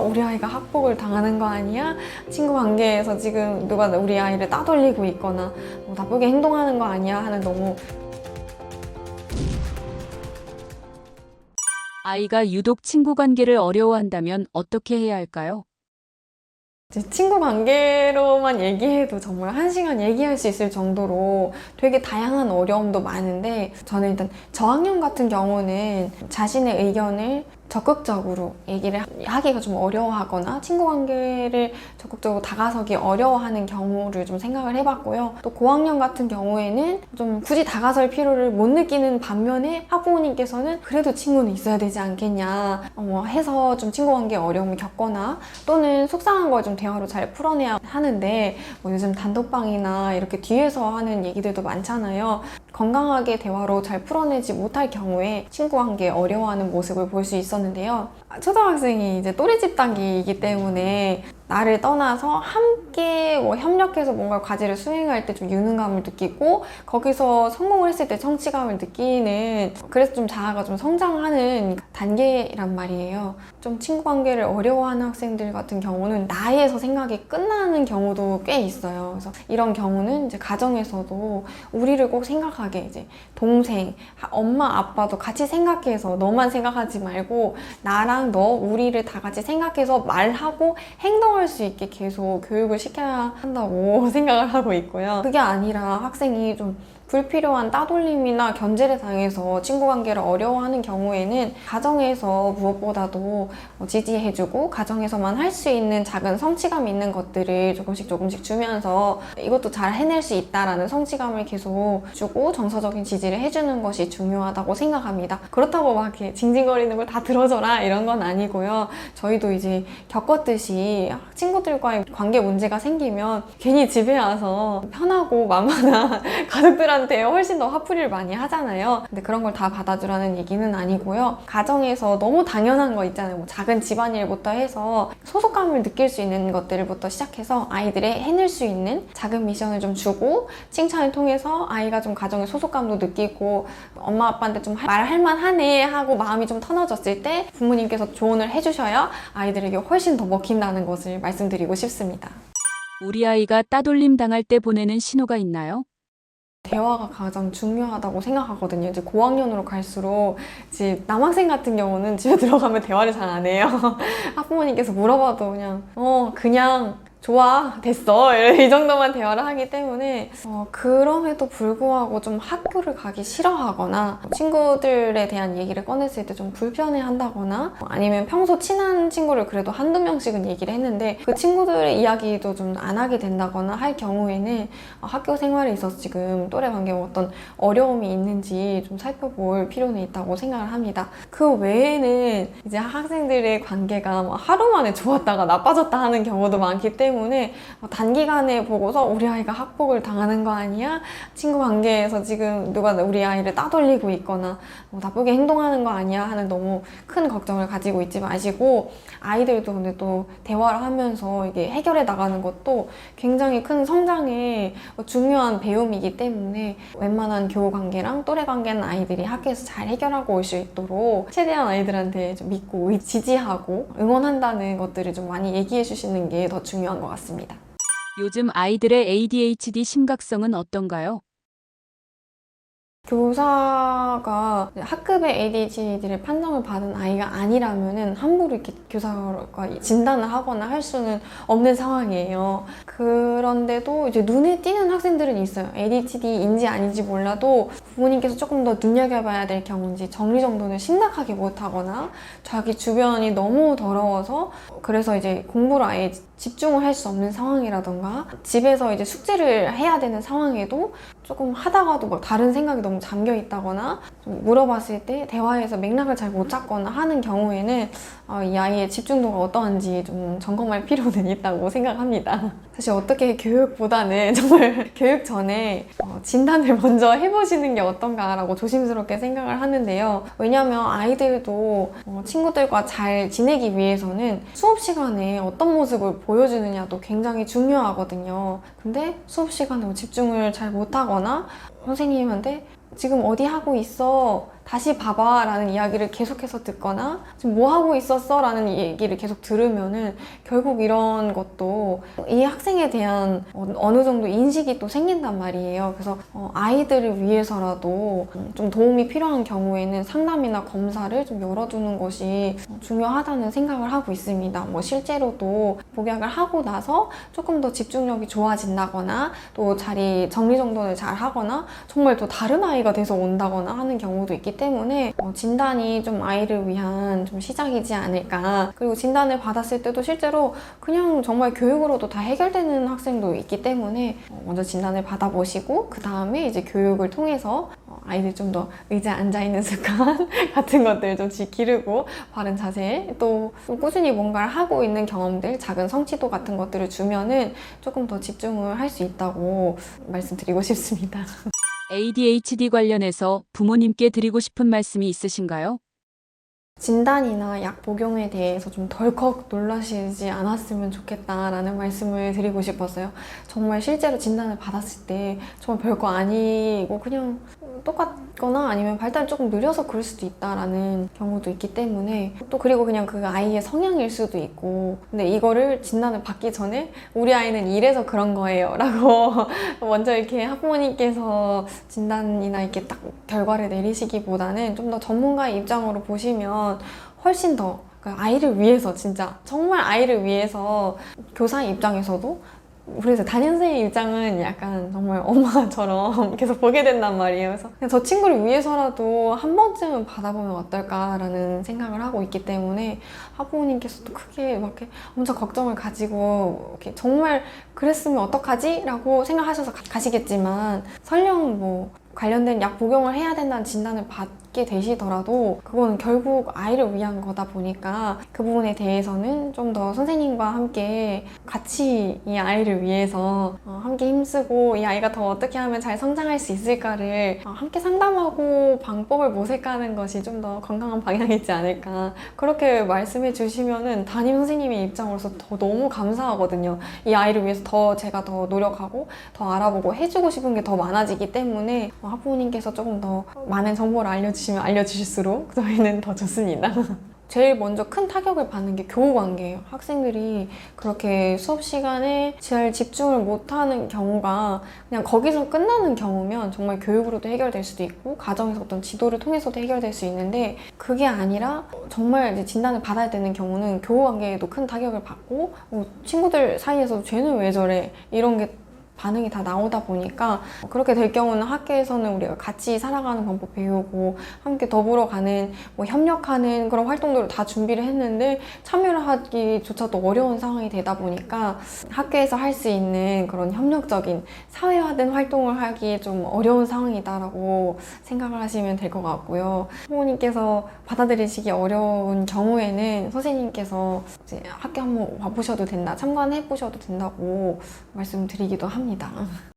우리 아이가 학폭을 당하는 거 아니야? 친구 관계에서 지금 누가 우리 아이를 따돌리고 있거나 뭐 나쁘게 행동하는 거 아니야? 하는 너무 아이가 유독 친구 관계를 어려워한다면 어떻게 해야 할까요? 이제 친구 관계로만 얘기해도 정말 1시간 얘기할 수 있을 정도로 되게 다양한 어려움도 많은데, 저는 일단 저학년 같은 경우는 자신의 의견을 적극적으로 얘기를 하기가 좀 어려워하거나 친구 관계를 적극적으로 다가서기 어려워하는 경우를 좀 생각을 해봤고요. 또 고학년 같은 경우에는 좀 굳이 다가설 필요를 못 느끼는 반면에 학부모님께서는 그래도 친구는 있어야 되지 않겠냐 해서 좀 친구 관계에 어려움을 겪거나, 또는 속상한 걸 좀 대화로 잘 풀어내야 하는데 뭐 요즘 단톡방이나 이렇게 뒤에서 하는 얘기들도 많잖아요. 건강하게 대화로 잘 풀어내지 못할 경우에 친구 관계에 어려워하는 모습을 볼 수 있었는데요. 초등학생이 이제 또래 집단기이기 때문에 나를 떠나서 함께 협력해서 뭔가 과제를 수행할 때 좀 유능감을 느끼고, 거기서 성공을 했을 때 성취감을 느끼는, 그래서 좀 자아가 좀 성장하는 단계란 말이에요. 좀 친구 관계를 어려워하는 학생들 같은 경우는 나에서 생각이 끝나는 경우도 꽤 있어요. 그래서 이런 경우는 이제 가정에서도 우리를 꼭 생각하게, 이제 동생, 엄마, 아빠도 같이 생각해서 너만 생각하지 말고 나랑 너, 우리를 다 같이 생각해서 말하고 행동할 수 있게 계속 교육을 시켜야 한다고 생각을 하고 있고요. 그게 아니라 학생이 좀 불필요한 따돌림이나 견제를 당해서 친구 관계를 어려워하는 경우에는 가정에서 무엇보다도 지지해주고 가정에서만 할 수 있는 작은 성취감 있는 것들을 조금씩 주면서 이것도 잘 해낼 수 있다라는 성취감을 계속 주고 정서적인 지지를 해주는 것이 중요하다고 생각합니다. 그렇다고 막 이렇게 징징거리는 걸 다 들어줘라 이런 건 아니고요. 저희도 이제 겪었듯이 친구들과의 관계 문제가 생기면 괜히 집에 와서 편하고 만만한 가족들한테 훨씬 더 화풀이를 많이 하잖아요. 근데 그런 걸 다 받아주라는 얘기는 아니고요. 가정에서 너무 당연한 거 있잖아요. 뭐 작은 집안일부터 해서 소속감을 느낄 수 있는 것들부터 시작해서 아이들의 해낼 수 있는 작은 미션을 좀 주고, 칭찬을 통해서 아이가 좀 가정의 소속감도 느끼고 엄마 아빠한테 좀 말할 만하네 하고 마음이 좀 터너졌을 때 부모님께서 조언을 해주셔야 아이들에게 훨씬 더 먹힌다는 것을 말씀드리고 싶습니다. 우리 아이가 따돌림 당할 때 보내는 신호가 있나요? 대화가 가장 중요하다고 생각하거든요. 이제 고학년으로 갈수록 이제 남학생 같은 경우는 집에 들어가면 대화를 잘 안 해요. 학부모님께서 물어봐도 그냥 좋아, 됐어 이 정도만 대화를 하기 때문에 그럼에도 불구하고 좀 학교를 가기 싫어하거나 친구들에 대한 얘기를 꺼냈을 때 좀 불편해 한다거나, 아니면 평소 친한 친구를 그래도 한두 명씩은 얘기를 했는데 그 친구들의 이야기도 좀 안 하게 된다거나 할 경우에는 학교 생활에 있어서 지금 또래 관계에 어떤 어려움이 있는지 좀 살펴볼 필요는 있다고 생각을 합니다. 그 외에는 이제 학생들의 관계가 하루 만에 좋았다가 나빠졌다 하는 경우도 많기 때문에 단기간에 보고서 우리 아이가 학폭을 당하는 거 아니야? 친구 관계에서 지금 누가 우리 아이를 따돌리고 있거나 나쁘게 행동하는 거 아니야? 하는 너무 큰 걱정을 가지고 있지 마시고, 아이들도 근데 또 대화를 하면서 이게 해결해 나가는 것도 굉장히 큰 성장에 중요한 배움이기 때문에 웬만한 교우 관계랑 또래 관계는 아이들이 학교에서 잘 해결하고 올 수 있도록 최대한 아이들한테 좀 믿고 지지하고 응원한다는 것들을 좀 많이 얘기해 주시는 게 더 중요한 것 같습니다. 요즘 아이들의 ADHD 심각성은 어떤가요? 교사가 학급의 ADHD를 판정을 받은 아이가 아니라면은 함부로 이렇게 교사가 진단을 하거나 할 수는 없는 상황이에요. 그런데도 이제 눈에 띄는 학생들은 있어요. ADHD인지 아닌지 몰라도 부모님께서 조금 더 눈여겨봐야 될 경우인지 정리정돈을 심각하게 못하거나 자기 주변이 너무 더러워서 그래서 이제 공부를 아예 집중을 할 수 없는 상황이라던가, 집에서 이제 숙제를 해야 되는 상황에도 조금 하다가도 막 다른 생각이 너무 잠겨 있다거나, 좀 물어봤을 때 대화에서 맥락을 잘 못 잡거나 하는 경우에는 이 아이의 집중도가 어떠한지 좀 점검할 필요는 있다고 생각합니다. 사실 어떻게 교육보다는 정말 교육 전에 진단을 먼저 해보시는 게 어떤가라고 조심스럽게 생각을 하는데요. 왜냐하면 아이들도 친구들과 잘 지내기 위해서는 수업 시간에 어떤 모습을 보여주느냐도 굉장히 중요하거든요. 근데 수업 시간에 집중을 잘 못하거나 선생님한테 지금 어디 하고 있어? 다시 봐봐 라는 이야기를 계속해서 듣거나 지금 뭐 하고 있었어? 라는 얘기를 계속 들으면은 결국 이런 것도 이 학생에 대한 어느 정도 인식이 또 생긴단 말이에요. 그래서 아이들을 위해서라도 좀 도움이 필요한 경우에는 상담이나 검사를 좀 열어두는 것이 중요하다는 생각을 하고 있습니다. 뭐 실제로도 복약을 하고 나서 조금 더 집중력이 좋아진다거나 또 자리 정리정돈을 잘 하거나 정말 또 다른 아이가 돼서 온다거나 하는 경우도 있기 때문에 진단이 좀 아이를 위한 좀 시작이지 않을까. 그리고 진단을 받았을 때도 실제로 그냥 정말 교육으로도 다 해결되는 학생도 있기 때문에 먼저 진단을 받아보시고 그 다음에 이제 교육을 통해서 아이들 좀 더 의자에 앉아있는 습관 같은 것들 좀 기르고 바른 자세 또 꾸준히 뭔가를 하고 있는 경험들 작은 성취도 같은 것들을 주면은 조금 더 집중을 할 수 있다고 말씀드리고 싶습니다. ADHD 관련해서 부모님께 드리고 싶은 말씀이 있으신가요? 진단이나 약 복용에 대해서 좀 덜컥 놀라시지 않았으면 좋겠다라는 말씀을 드리고 싶었어요. 정말 실제로 진단을 받았을 때 정말 별거 아니고 그냥 똑같거나 아니면 발달이 조금 느려서 그럴 수도 있다라는 경우도 있기 때문에 또 그리고 그냥 그 아이의 성향일 수도 있고 근데 이거를 진단을 받기 전에 우리 아이는 이래서 그런 거예요 라고 먼저 이렇게 학부모님께서 진단이나 이렇게 딱 결과를 내리시기보다는 좀 더 전문가의 입장으로 보시면 훨씬 더 아이를 위해서 진짜 정말 아이를 위해서 교사의 입장에서도 그래서 담임선생님 입장은 약간 정말 엄마처럼 계속 보게 된단 말이에요. 그래서 그냥 저 친구를 위해서라도 한 번쯤은 받아보면 어떨까라는 생각을 하고 있기 때문에 학부모님께서도 크게 막 이렇게 엄청 걱정을 가지고 이렇게 정말 그랬으면 어떡하지? 라고 생각하셔서 가시겠지만 설령 뭐 관련된 약 복용을 해야 된다는 진단을 받게 되시더라도 그거는 결국 아이를 위한 거다 보니까 그 부분에 대해서는 좀 더 선생님과 함께 같이 이 아이를 위해서 함께 힘쓰고 이 아이가 더 어떻게 하면 잘 성장할 수 있을까를 함께 상담하고 방법을 모색하는 것이 좀 더 건강한 방향이지 않을까 그렇게 말씀해 주시면은 담임 선생님의 입장으로서 더 너무 감사하거든요. 이 아이를 위해서 더 제가 더 노력하고 더 알아보고 해주고 싶은 게 더 많아지기 때문에 학부모님께서 조금 더 많은 정보를 알려주시면 알려주실수록 저희는 더 좋습니다. 제일 먼저 큰 타격을 받는 게 교우 관계예요. 학생들이 그렇게 수업 시간에 잘 집중을 못하는 경우가 그냥 거기서 끝나는 경우면 정말 교육으로도 해결될 수도 있고 가정에서 어떤 지도를 통해서도 해결될 수 있는데 그게 아니라 정말 이제 진단을 받아야 되는 경우는 교우 관계에도 큰 타격을 받고 친구들 사이에서 쟤는 왜 저래 이런 게 반응이 다 나오다 보니까 그렇게 될 경우는 학교에서는 우리가 같이 살아가는 방법 배우고 함께 더불어 가는 뭐 협력하는 그런 활동들을 다 준비를 했는데 참여를 하기조차도 어려운 상황이 되다 보니까 학교에서 할 수 있는 그런 협력적인 사회화된 활동을 하기 좀 어려운 상황이다라고 생각을 하시면 될 것 같고요. 부모님께서 받아들이시기 어려운 경우에는 선생님께서 이제 학교 한번 와보셔도 된다, 참관해 보셔도 된다고 말씀드리기도 합니다.